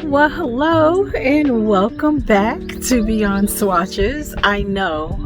Well, hello and welcome back to Beyond Swatches. I know.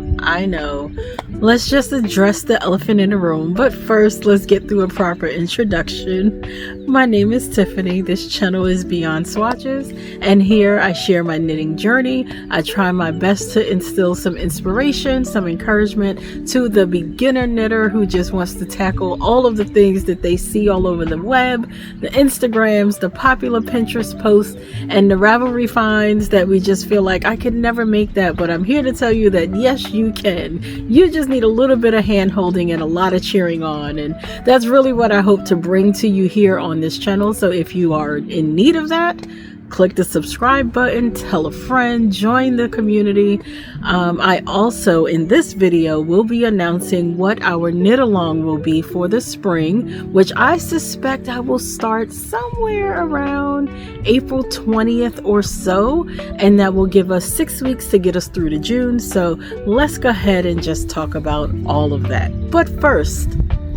Let's just address the elephant in the room, but first let's get through a proper introduction. My name is Tiffany. This channel is Beyond Swatches, and here I share my knitting journey. I try my best to instill some inspiration, some encouragement to the beginner knitter who just wants to tackle all of the things that they see all over the web, the Instagrams, the popular Pinterest posts, and the Ravelry finds that we just feel like I could never make that, but I'm here to tell you that yes, you can. You just need a little bit of hand holding and a lot of cheering on, and that's really what I hope to bring to you here on this channel. So if you are in need of that, click the subscribe button, tell a friend, join the community. I also, in this video, will be announcing what our knit along will be for the spring, which I suspect I will start somewhere around April 20th or so, and that will give us 6 weeks to get us through to June. So let's go ahead and just talk about all of that. But first,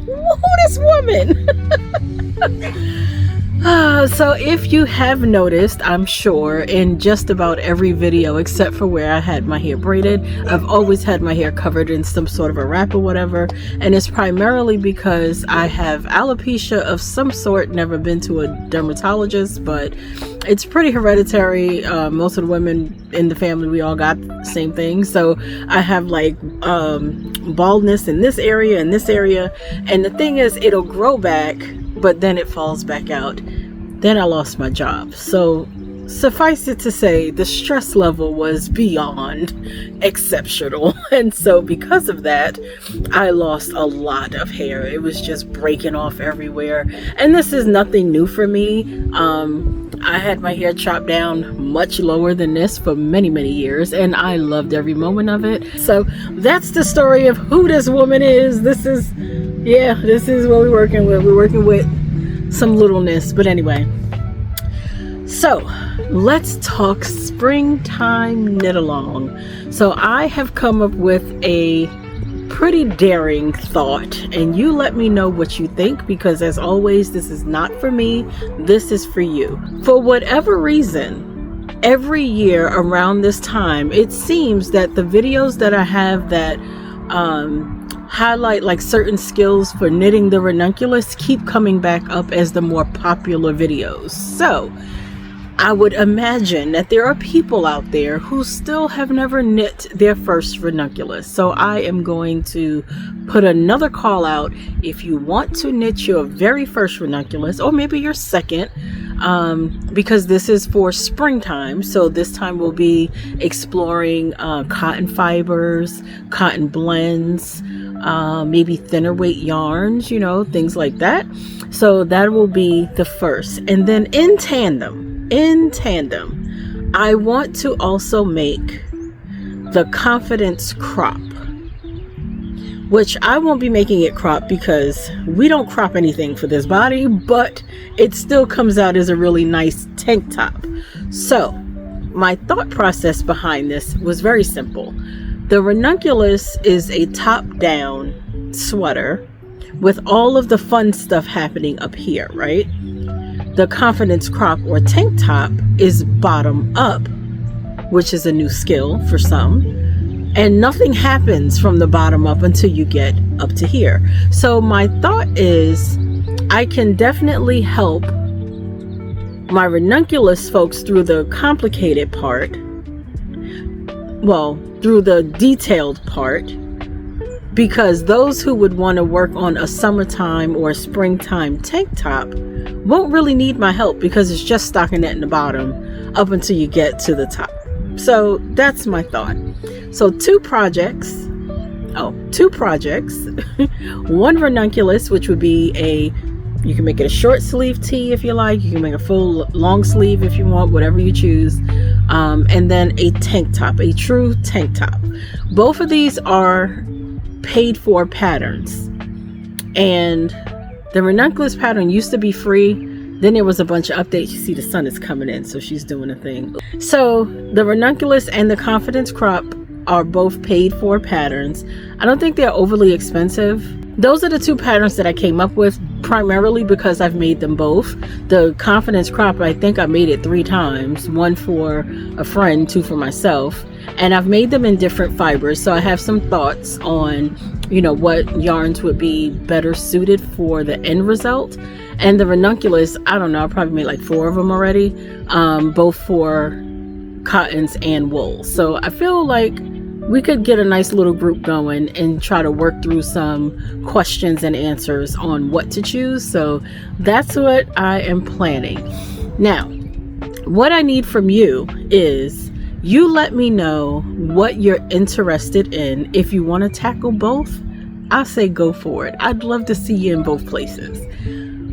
who this woman? So if you have noticed, I'm sure in just about every video except for where I had my hair braided, I've always had my hair covered in some sort of a wrap or whatever, and it's primarily because I have alopecia of some sort. Never been to a dermatologist, but it's pretty hereditary. Most of the women in the family, we all got the same thing. So I have like baldness in this area and this area, and the thing is, it'll grow back, but then it falls back out. Then I lost my job. So suffice it to say, the stress level was beyond exceptional. And so because of that, I lost a lot of hair. It was just breaking off everywhere. And this is nothing new for me. I had my hair chopped down much lower than this for many years, and I loved every moment of it. So that's the story of who this woman is. This is what we're working with. We're working with some littleness, but anyway. So let's talk springtime knit along. So I have come up with a pretty daring thought, and you let me know what you think, because as always, this is not for me, this is for you. For whatever reason, every year around this time, it seems that the videos that I have that highlight like certain skills for knitting the ranunculus keep coming back up as the more popular videos. So I would imagine that there are people out there who still have never knit their first ranunculus. So I am going to put another call out. If you want to knit your very first ranunculus, or maybe your second, because this is for springtime, so this time we'll be exploring cotton fibers, cotton blends, maybe thinner weight yarns, things like that. So that will be the first. And then in tandem, I want to also make the confidence crop, which I won't be making it crop because we don't crop anything for this body, but it still comes out as a really nice tank top. So my thought process behind this was very simple. The ranunculus is a top-down sweater with all of the fun stuff happening up here, right? The confidence crop or tank top is bottom up, which is a new skill for some, and nothing happens from the bottom up until you get up to here. So my thought is I can definitely help my ranunculus folks through the complicated part, through the detailed part, because those who would want to work on a summertime or springtime tank top won't really need my help, because it's just stockinette in the bottom up until you get to the top. So that's my thought. So two projects. One ranunculus, which would be you can make it a short sleeve tee if you like, you can make a full long sleeve if you want, whatever you choose, and then a tank top, a true tank top. Both of these are paid for patterns, and the ranunculus pattern used to be free. Then there was a bunch of updates. You see the sun is coming in, so she's doing a thing. So the ranunculus and the confidence crop are both paid for patterns. I don't think they're overly expensive. Those are the two patterns that I came up with. primarily because I've made them both. The confidence crop, I think I made it 3 times, 1 for a friend, 2 for myself, and I've made them in different fibers. So I have some thoughts on, you know, what yarns would be better suited for the end result. And the Ranunculus, I don't know, I probably made like 4 of them already, both for cottons and wool. So I feel like we could get a nice little group going and try to work through some questions and answers on what to choose. So that's what I am planning. Now, what I need from you is you let me know what you're interested in. If you want to tackle both, I say go for it. I'd love to see you in both places.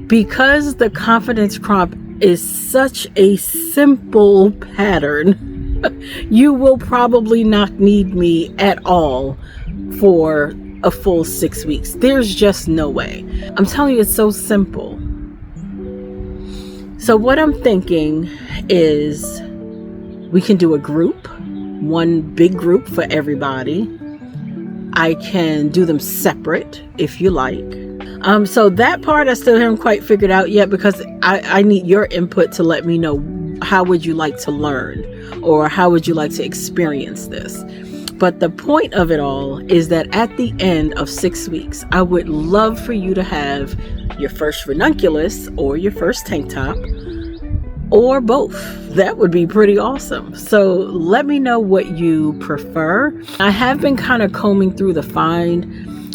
Because the confidence crop is such a simple pattern, you will probably not need me at all for a full 6 weeks. There's just no way. I'm telling you, it's so simple. So what I'm thinking is we can do a group, one big group for everybody. I can do them separate if you like. So that part I still haven't quite figured out yet, because I need your input to let me know how would you like to learn, or how would you like to experience this. But the point of it all is that at the end of 6 weeks, I would love for you to have your first ranunculus or your first tank top, or both. That would be pretty awesome. So let me know what you prefer. I have been kind of combing through to find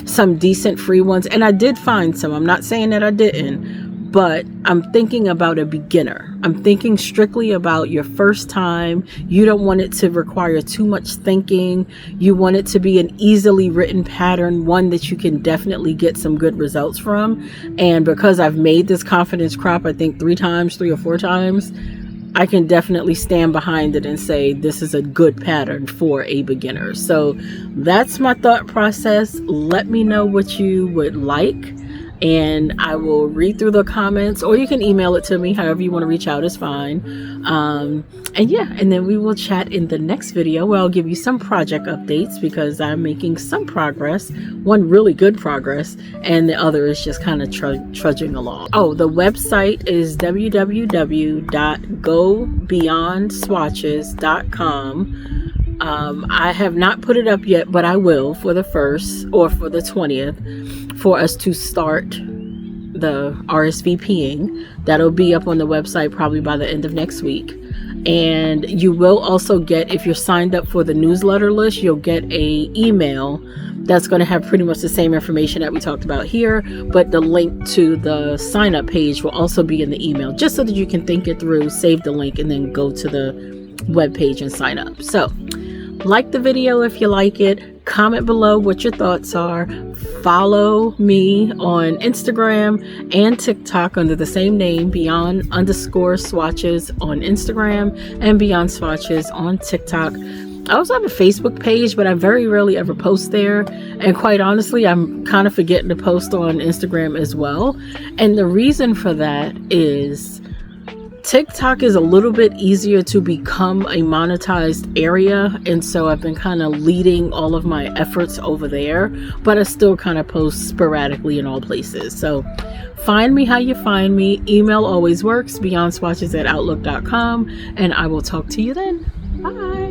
some decent free ones, and I did find some. I'm not saying that I didn't, but I'm thinking about a beginner. I'm thinking strictly about your first time. You don't want it to require too much thinking. You want it to be an easily written pattern, one that you can definitely get some good results from. And because I've made this confidence crop, I think 3 or 4 times, I can definitely stand behind it and say this is a good pattern for a beginner. So that's my thought process. Let me know what you would like, and I will read through the comments, or you can email it to me. However you want to reach out is fine. And yeah, and then we will chat in the next video where I'll give you some project updates, because I'm making some progress, one really good progress, and the other is just kind of trudging along. Oh, the website is www.gobeyondswatches.com. I have not put it up yet, but I will for the 1st or for the 20th for us to start the RSVPing. That'll be up on the website probably by the end of next week. And you will also get, if you're signed up for the newsletter list, you'll get a email that's going to have pretty much the same information that we talked about here, but the link to the sign up page will also be in the email, just so that you can think it through, save the link, and then go to the web page and sign up. So like the video if you like it, comment below what your thoughts are, follow me on Instagram and TikTok under the same name, beyond_swatches on Instagram and beyond swatches on TikTok. I also have a Facebook page, but I very rarely ever post there, and quite honestly I'm kind of forgetting to post on Instagram as well. And the reason for that is TikTok is a little bit easier to become a monetized area, and so I've been kind of leading all of my efforts over there, but I still kind of post sporadically in all places. So find me how you find me. Email always works, beyondswatches@outlook.com, and I will talk to you then. Bye.